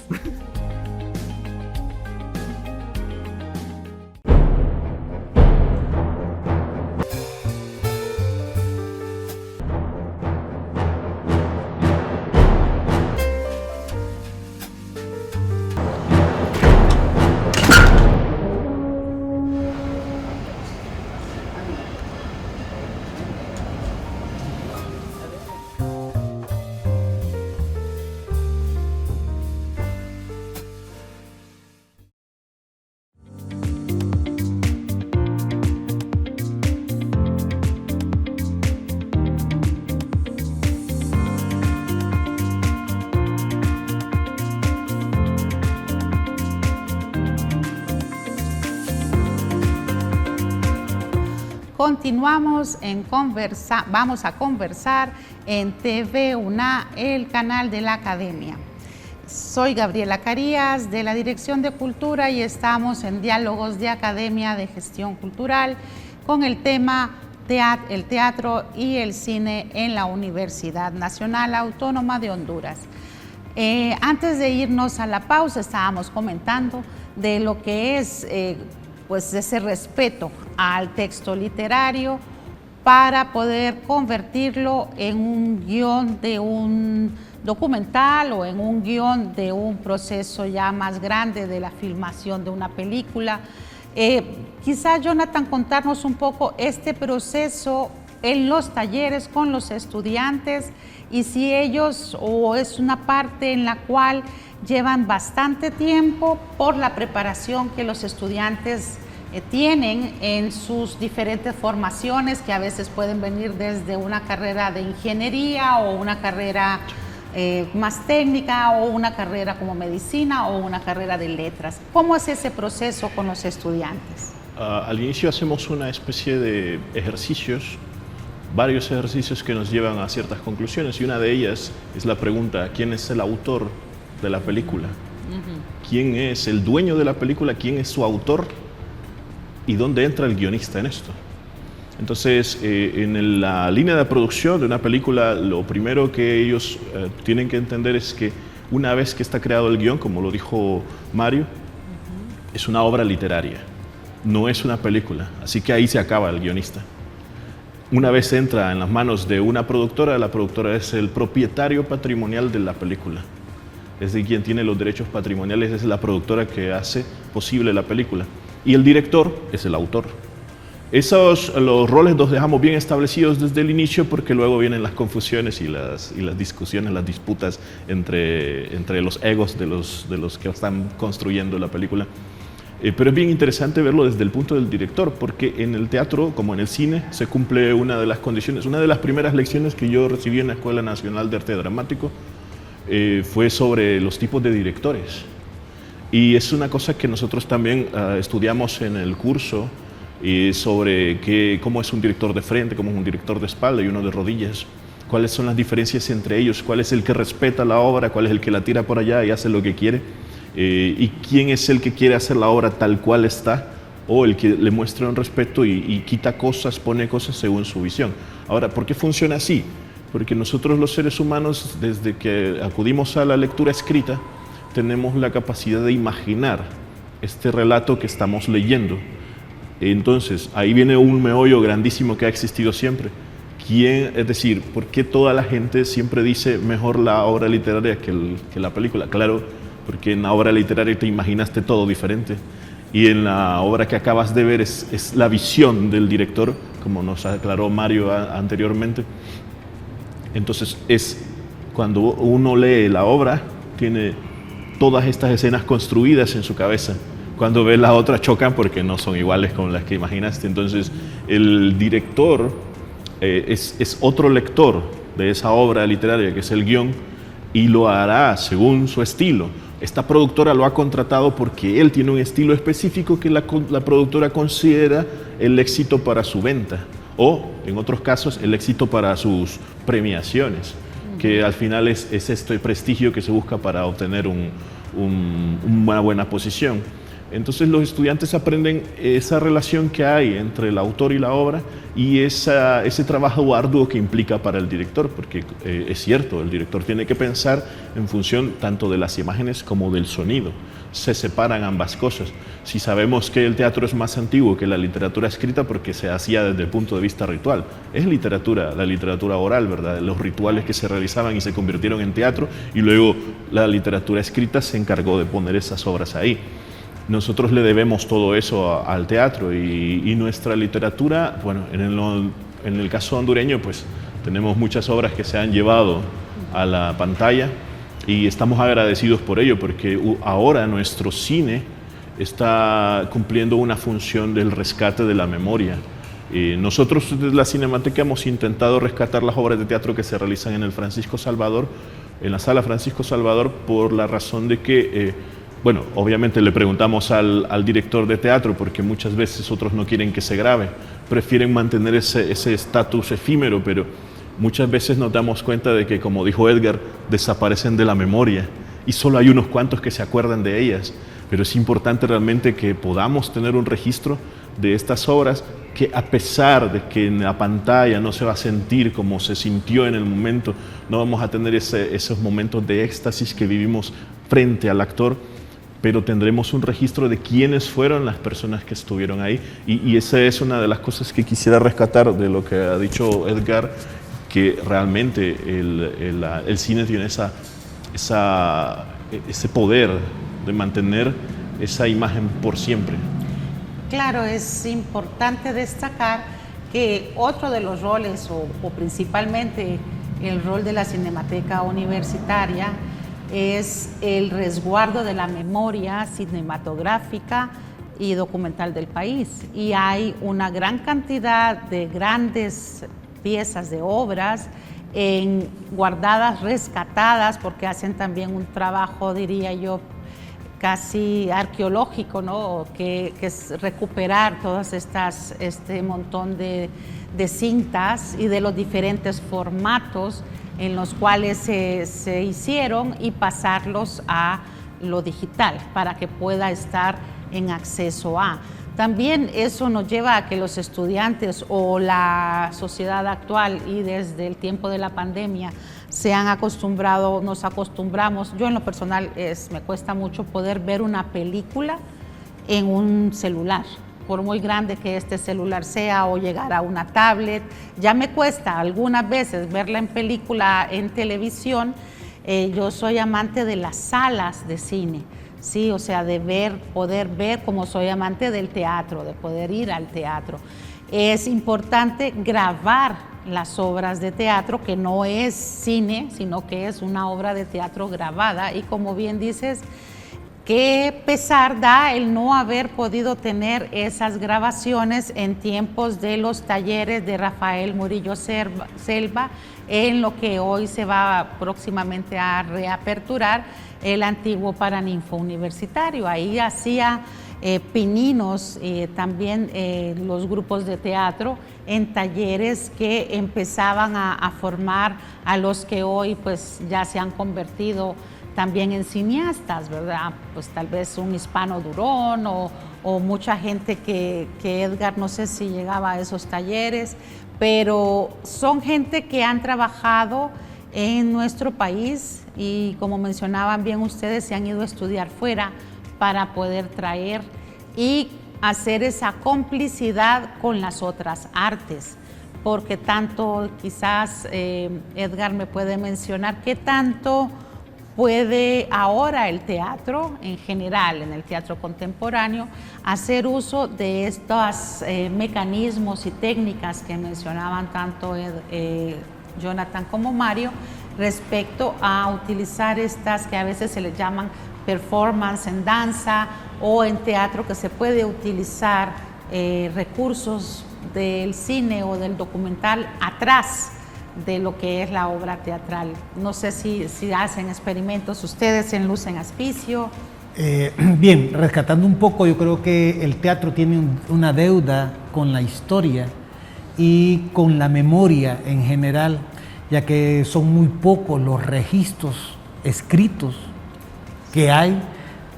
Continuamos en vamos a conversar en TV UNA, el canal de la Academia. Soy Gabriela Carías de la Dirección de Cultura y estamos en Diálogos de Academia de Gestión Cultural con el tema el teatro y el cine en la Universidad Nacional Autónoma de Honduras. Antes de irnos a la pausa estábamos comentando de lo que es pues ese respeto al texto literario para poder convertirlo en un guión de un documental o en un guión de un proceso ya más grande de la filmación de una película. Quizá, Jonathan, contarnos un poco este proceso en los talleres con los estudiantes y si ellos o es una parte en la cual llevan bastante tiempo por la preparación que los estudiantes tienen en sus diferentes formaciones, que a veces pueden venir desde una carrera de ingeniería o una carrera más técnica o una carrera como medicina o una carrera de letras. ¿Cómo es ese proceso con los estudiantes? Al inicio hacemos una especie de ejercicios, varios ejercicios que nos llevan a ciertas conclusiones, y una de ellas es la pregunta: ¿quién es el autor de la película? ¿Quién es el dueño de la película? ¿Quién es su autor? ¿Y dónde entra el guionista en esto? Entonces, en la línea de producción de una película, lo primero que ellos tienen que entender es que una vez que está creado el guión, como lo dijo Mario, es una obra literaria, no es una película. Así que ahí se acaba el guionista. Una vez entra en las manos de una productora, la productora es el propietario patrimonial de la película. Es de quien tiene los derechos patrimoniales, es la productora que hace posible la película. Y el director es el autor. Los roles los dejamos bien establecidos desde el inicio, porque luego vienen las confusiones y las discusiones, las disputas entre los egos de los que están construyendo la película. Pero es bien interesante verlo desde el punto del director, porque en el teatro, como en el cine, se cumple una de las condiciones. Una de las primeras lecciones que yo recibí en la Escuela Nacional de Arte Dramático fue sobre los tipos de directores. Y es una cosa que nosotros también estudiamos en el curso, sobre cómo es un director de frente, cómo es un director de espalda y uno de rodillas. Cuáles son las diferencias entre ellos, cuál es el que respeta la obra, cuál es el que la tira por allá y hace lo que quiere. Y quién es el que quiere hacer la obra tal cual está, o el que le muestra un respeto y quita cosas, pone cosas según su visión. Ahora, ¿por qué funciona así? Porque nosotros los seres humanos, desde que acudimos a la lectura escrita, tenemos la capacidad de imaginar este relato que estamos leyendo. Entonces, ahí viene un meollo grandísimo que ha existido siempre. Es decir, ¿por qué toda la gente siempre dice mejor la obra literaria que la película? Claro, porque en la obra literaria te imaginaste todo diferente, y en la obra que acabas de ver es la visión del director, como nos aclaró Mario anteriormente. Entonces, cuando uno lee la obra, tiene todas estas escenas construidas en su cabeza. Cuando ves las otras chocan porque no son iguales con las que imaginaste. Entonces, el director es otro lector de esa obra literaria que es el guión, y lo hará según su estilo. Esta productora lo ha contratado porque él tiene un estilo específico que la productora considera el éxito para su venta, o en otros casos el éxito para sus premiaciones, que al final es este prestigio que se busca para obtener una buena posición. Entonces los estudiantes aprenden esa relación que hay entre el autor y la obra, y ese trabajo arduo que implica para el director, porque es cierto, el director tiene que pensar en función tanto de las imágenes como del sonido. Se separan ambas cosas. Si sabemos que el teatro es más antiguo que la literatura escrita porque se hacía desde el punto de vista ritual, es la literatura oral, ¿verdad? Los rituales que se realizaban y se convirtieron en teatro, y luego la literatura escrita se encargó de poner esas obras ahí. Nosotros le debemos todo eso al teatro, y nuestra literatura, bueno, en el caso hondureño, pues tenemos muchas obras que se han llevado a la pantalla, y estamos agradecidos por ello, porque ahora nuestro cine está cumpliendo una función del rescate de la memoria. Nosotros desde la Cinemateca hemos intentado rescatar las obras de teatro que se realizan en el Francisco Salvador, en la Sala Francisco Salvador, por la razón de que bueno, obviamente le preguntamos al director de teatro, porque muchas veces otros no quieren que se grabe, prefieren mantener ese estatus efímero, pero muchas veces nos damos cuenta de que, como dijo Edgar, desaparecen de la memoria y solo hay unos cuantos que se acuerdan de ellas. Pero es importante realmente que podamos tener un registro de estas obras, que a pesar de que en la pantalla no se va a sentir como se sintió en el momento, no vamos a tener esos momentos de éxtasis que vivimos frente al actor, pero tendremos un registro de quiénes fueron las personas que estuvieron ahí. Y esa es una de las cosas que quisiera rescatar de lo que ha dicho Edgar, que realmente el cine tiene ese poder de mantener esa imagen por siempre. Claro, es importante destacar que otro de los roles, o principalmente el rol de la Cinemateca Universitaria, es el resguardo de la memoria cinematográfica y documental del país. Y hay una gran cantidad de grandes piezas de obras guardadas, rescatadas, porque hacen también un trabajo, diría yo, casi arqueológico, ¿no? Que es recuperar todas este montón de cintas y de los diferentes formatos en los cuales se hicieron y pasarlos a lo digital para que pueda estar en acceso a. También eso nos lleva a que los estudiantes o la sociedad actual y desde el tiempo de la pandemia nos acostumbramos, yo en lo personal me cuesta mucho poder ver una película en un celular, por muy grande que este celular sea, o llegar a una tablet. Ya me cuesta algunas veces verla en película en televisión. Yo soy amante de las salas de cine, sí, o sea, poder ver, como soy amante del teatro, de poder ir al teatro. Es importante grabar las obras de teatro, que no es cine, sino que es una obra de teatro grabada, y como bien dices, qué pesar da el no haber podido tener esas grabaciones en tiempos de los talleres de Rafael Murillo Selva, en lo que hoy se va próximamente a reaperturar el antiguo Paraninfo Universitario. Ahí hacía pininos también los grupos de teatro en talleres que empezaban a formar a los que hoy pues ya se han convertido también en cineastas, ¿verdad? Pues tal vez un Hispano Durón o mucha gente que Edgar, no sé si llegaba a esos talleres, pero son gente que han trabajado en nuestro país y, como mencionaban bien ustedes, se han ido a estudiar fuera para poder traer y hacer esa complicidad con las otras artes, porque tanto, quizás Edgar me puede mencionar, qué tanto puede ahora el teatro en general, en el teatro contemporáneo, hacer uso de estos mecanismos y técnicas que mencionaban tanto Jonathan como Mario, respecto a utilizar estas que a veces se les llaman performance en danza o en teatro, que se puede utilizar recursos del cine o del documental atrás de lo que es la obra teatral. No sé si hacen experimentos ustedes en Luz en Aspicio. Bien, rescatando un poco, yo creo que el teatro tiene una deuda con la historia y con la memoria en general, ya que son muy pocos los registros escritos que hay,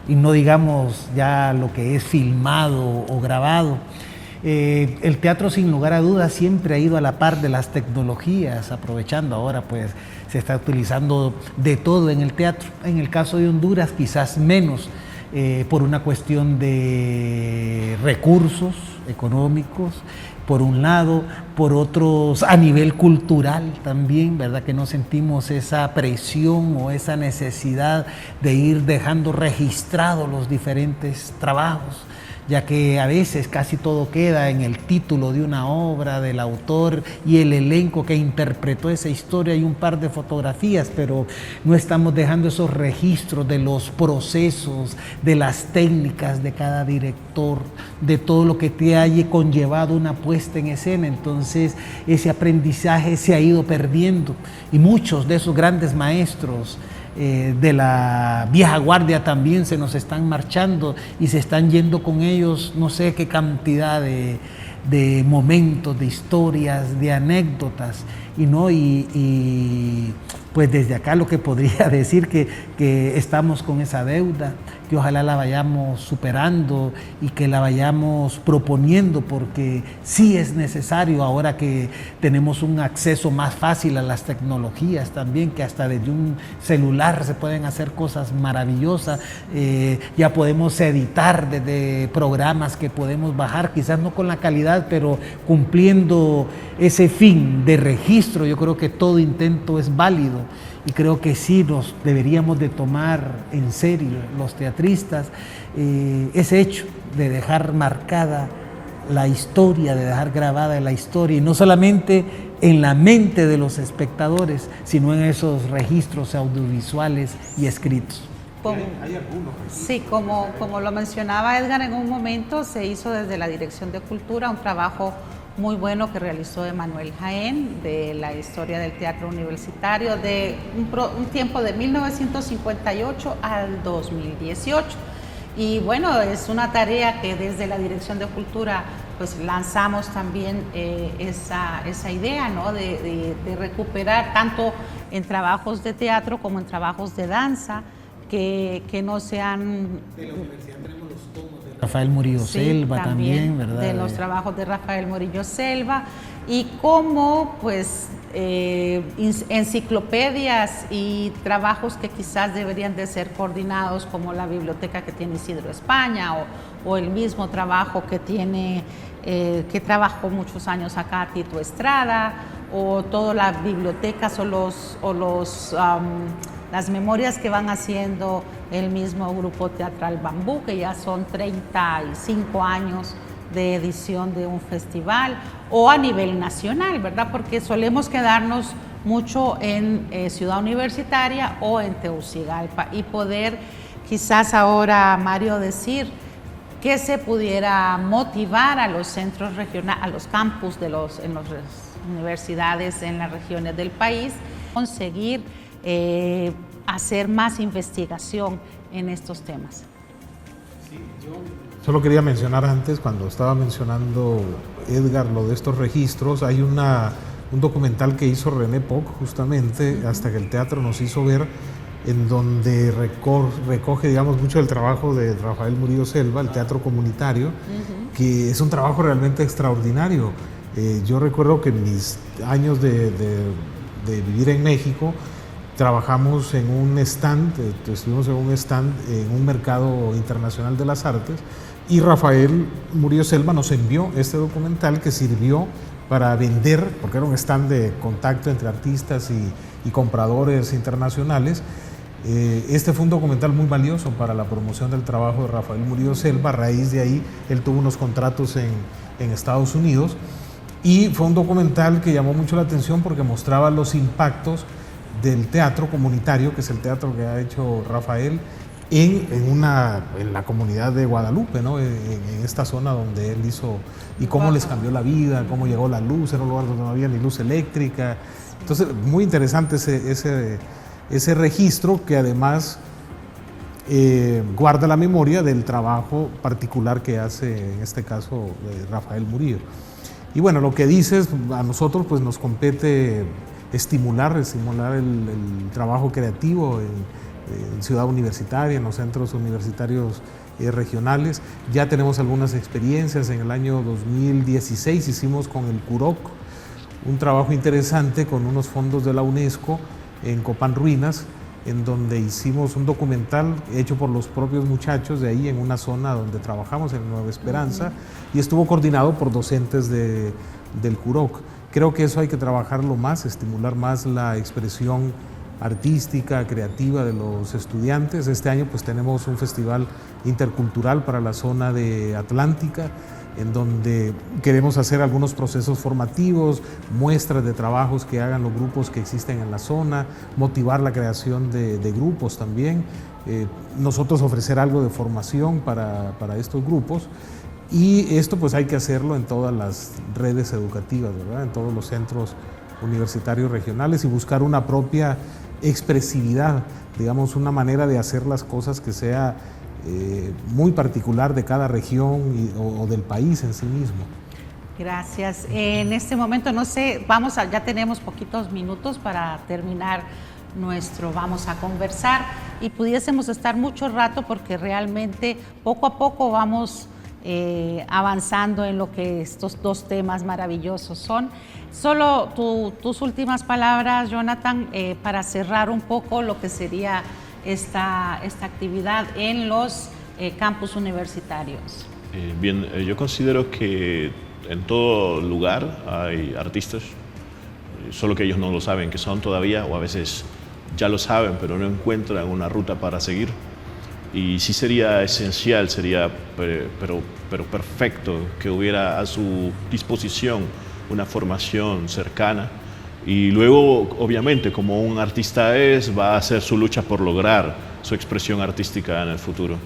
y no digamos ya lo que es filmado o grabado. El teatro, sin lugar a dudas, siempre ha ido a la par de las tecnologías, aprovechando ahora pues se está utilizando de todo en el teatro. En el caso de Honduras quizás menos, por una cuestión de recursos económicos, por un lado, por otros a nivel cultural también, ¿verdad? Que no sentimos esa presión o esa necesidad de ir dejando registrados los diferentes trabajos, ya que a veces casi todo queda en el título de una obra, del autor y el elenco que interpretó esa historia y un par de fotografías, pero no estamos dejando esos registros de los procesos, de las técnicas de cada director, de todo lo que te haya conllevado una puesta en escena. Entonces ese aprendizaje se ha ido perdiendo, y muchos de esos grandes maestros de la vieja guardia también se nos están marchando y se están yendo con ellos no sé qué cantidad de momentos, de historias, de anécdotas, y pues desde acá lo que podría decir que estamos con esa deuda, que ojalá la vayamos superando y que la vayamos proponiendo, porque sí es necesario ahora que tenemos un acceso más fácil a las tecnologías también, que hasta desde un celular se pueden hacer cosas maravillosas, ya podemos editar desde programas que podemos bajar, quizás no con la calidad, pero cumpliendo ese fin de registro. Yo creo que todo intento es válido y creo que sí nos deberíamos de tomar en serio los teatristas ese hecho de dejar marcada la historia, de dejar grabada la historia, y no solamente en la mente de los espectadores, sino en esos registros audiovisuales y escritos. ¿Hay algunos? Sí, como lo mencionaba Edgar en un momento, se hizo desde la Dirección de Cultura un trabajo muy bueno que realizó Emanuel Jaén de la historia del teatro universitario de un tiempo de 1958 al 2018. Y bueno, es una tarea que desde la Dirección de Cultura pues lanzamos también esa idea, ¿no? de recuperar tanto en trabajos de teatro como en trabajos de danza que no sean... De la universidad tenemos los tomos de Rafael Murillo Selva también, ¿verdad? De los trabajos de Rafael Murillo Selva, y como pues enciclopedias y trabajos que quizás deberían de ser coordinados, como la biblioteca que tiene Isidro España o el mismo trabajo que tiene que trabajó muchos años acá Tito Estrada, o todas las bibliotecas las memorias que van haciendo el mismo grupo teatral Bambú, que ya son 35 años de edición de un festival, o a nivel nacional, ¿verdad? Porque solemos quedarnos mucho en Ciudad Universitaria o en Tegucigalpa, y poder quizás ahora, Mario, decir que se pudiera motivar a los centros regionales, a los campus en las universidades en las regiones del país, conseguir hacer más investigación en estos temas. Sí, yo solo quería mencionar antes, cuando estaba mencionando Edgar lo de estos registros, hay un documental que hizo René Poc, justamente, Hasta que el teatro nos hizo ver, en donde recoge, digamos, mucho del trabajo de Rafael Murillo Selva, el teatro comunitario, que es un trabajo realmente extraordinario. Yo recuerdo que en mis años de vivir en México, trabajamos en un stand, estuvimos en un stand en un mercado internacional de las artes, y Rafael Murillo Selva nos envió este documental que sirvió para vender, porque era un stand de contacto entre artistas y compradores internacionales. Este fue un documental muy valioso para la promoción del trabajo de Rafael Murillo Selva. A raíz de ahí, él tuvo unos contratos en Estados Unidos, y fue un documental que llamó mucho la atención porque mostraba los impactos del teatro comunitario, que es el teatro que ha hecho Rafael, en la comunidad de Guadalupe, ¿no? En esta zona donde él hizo, y cómo les cambió la vida, cómo llegó la luz, era un lugar donde no había ni luz eléctrica. Entonces, muy interesante ese registro, que además guarda la memoria del trabajo particular que hace, en este caso, Rafael Murillo. Y bueno, lo que dices, a nosotros pues nos compete estimular el trabajo creativo en Ciudad Universitaria, en los centros universitarios regionales. Ya tenemos algunas experiencias. En el año 2016 hicimos con el CUROC un trabajo interesante con unos fondos de la UNESCO en Copán Ruinas, en donde hicimos un documental hecho por los propios muchachos de ahí, en una zona donde trabajamos, en Nueva Esperanza, y estuvo coordinado por docentes del CUROC. Creo que eso hay que trabajarlo más, estimular más la expresión artística, creativa de los estudiantes. Este año pues tenemos un festival intercultural para la zona de Atlántica, en donde queremos hacer algunos procesos formativos, muestras de trabajos que hagan los grupos que existen en la zona, motivar la creación de grupos también, nosotros ofrecer algo de formación para estos grupos. Y esto pues hay que hacerlo en todas las redes educativas, ¿verdad? En todos los centros universitarios regionales, y buscar una propia expresividad, digamos, una manera de hacer las cosas que sea muy particular de cada región o del país en sí mismo. Gracias. En este momento, no sé, ya tenemos poquitos minutos para terminar nuestro Vamos a Conversar. y pudiésemos estar mucho rato porque realmente poco a poco vamos avanzando en lo que estos dos temas maravillosos son. Solo tus últimas palabras, Jonathan, para cerrar un poco lo que sería esta actividad en los campus universitarios. Bien, yo considero que en todo lugar hay artistas, solo que ellos no lo saben que son todavía, o a veces ya lo saben, pero no encuentran una ruta para seguir. Y sí sería esencial, sería pero perfecto que hubiera a su disposición una formación cercana. Y luego, obviamente, como un artista va a hacer su lucha por lograr su expresión artística en el futuro.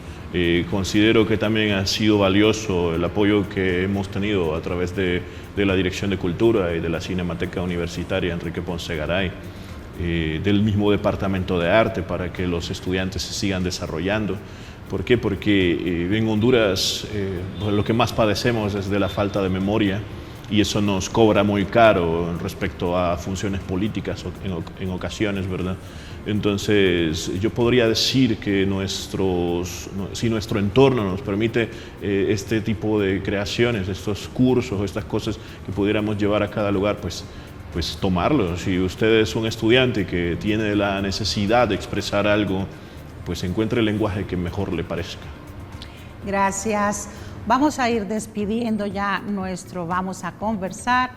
Considero que también ha sido valioso el apoyo que hemos tenido a través de la Dirección de Cultura y de la Cinemateca Universitaria Enrique Ponce Garay, del mismo Departamento de Arte, para que los estudiantes se sigan desarrollando. ¿Por qué? Porque en Honduras lo que más padecemos es de la falta de memoria, y eso nos cobra muy caro respecto a funciones políticas en ocasiones, ¿verdad? Entonces, yo podría decir que si nuestro entorno nos permite este tipo de creaciones, estos cursos, estas cosas que pudiéramos llevar a cada lugar, pues tomarlos. Si usted es un estudiante que tiene la necesidad de expresar algo, pues encuentre el lenguaje que mejor le parezca. Gracias. Vamos a ir despidiendo ya vamos a conversar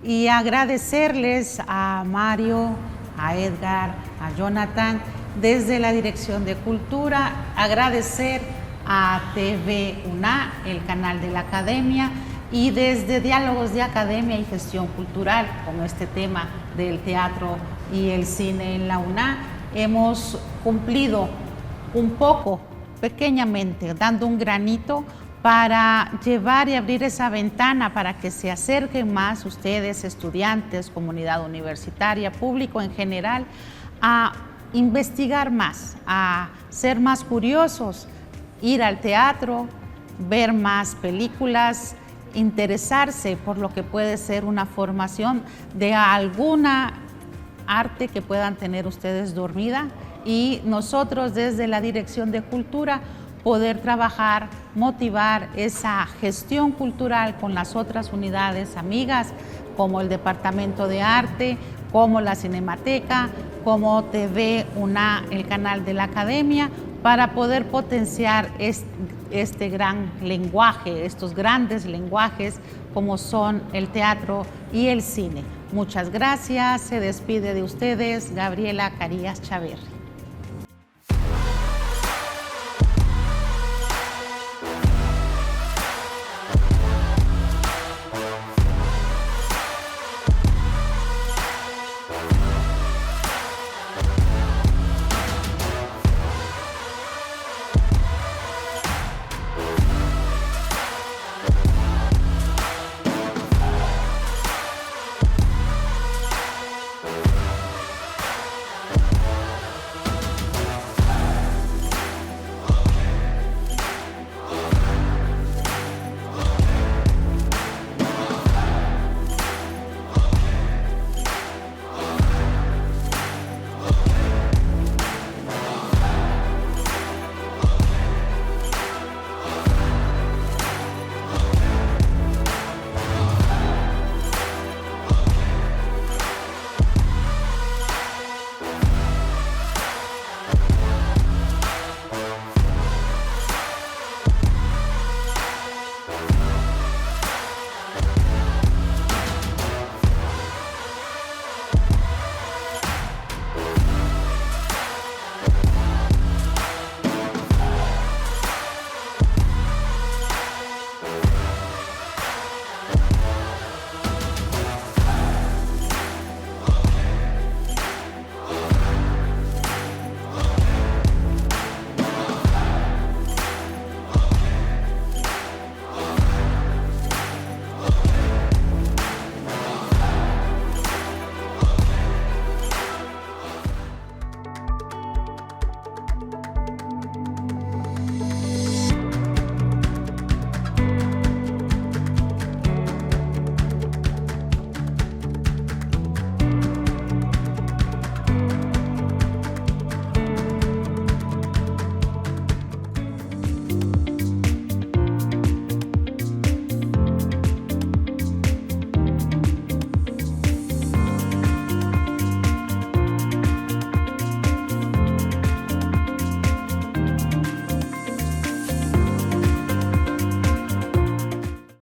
y agradecerles a Mario, a Edgar, a Jonathan, desde la Dirección de Cultura, agradecer a TV UNA, el canal de la Academia, y desde Diálogos de Academia y Gestión Cultural, con este tema del teatro y el cine en la UNA, hemos cumplido un poco, pequeñamente, dando un granito para llevar y abrir esa ventana para que se acerquen más ustedes, estudiantes, comunidad universitaria, público en general, a investigar más, a ser más curiosos, ir al teatro, ver más películas, interesarse por lo que puede ser una formación de alguna arte que puedan tener ustedes dormida, y nosotros desde la Dirección de Cultura poder trabajar, motivar esa gestión cultural con las otras unidades amigas, como el Departamento de Arte, como la Cinemateca, como TV UNA, el canal de la Academia, para poder potenciar este gran lenguaje, estos grandes lenguajes como son el teatro y el cine. Muchas gracias. Se despide de ustedes Gabriela Carías Chaver.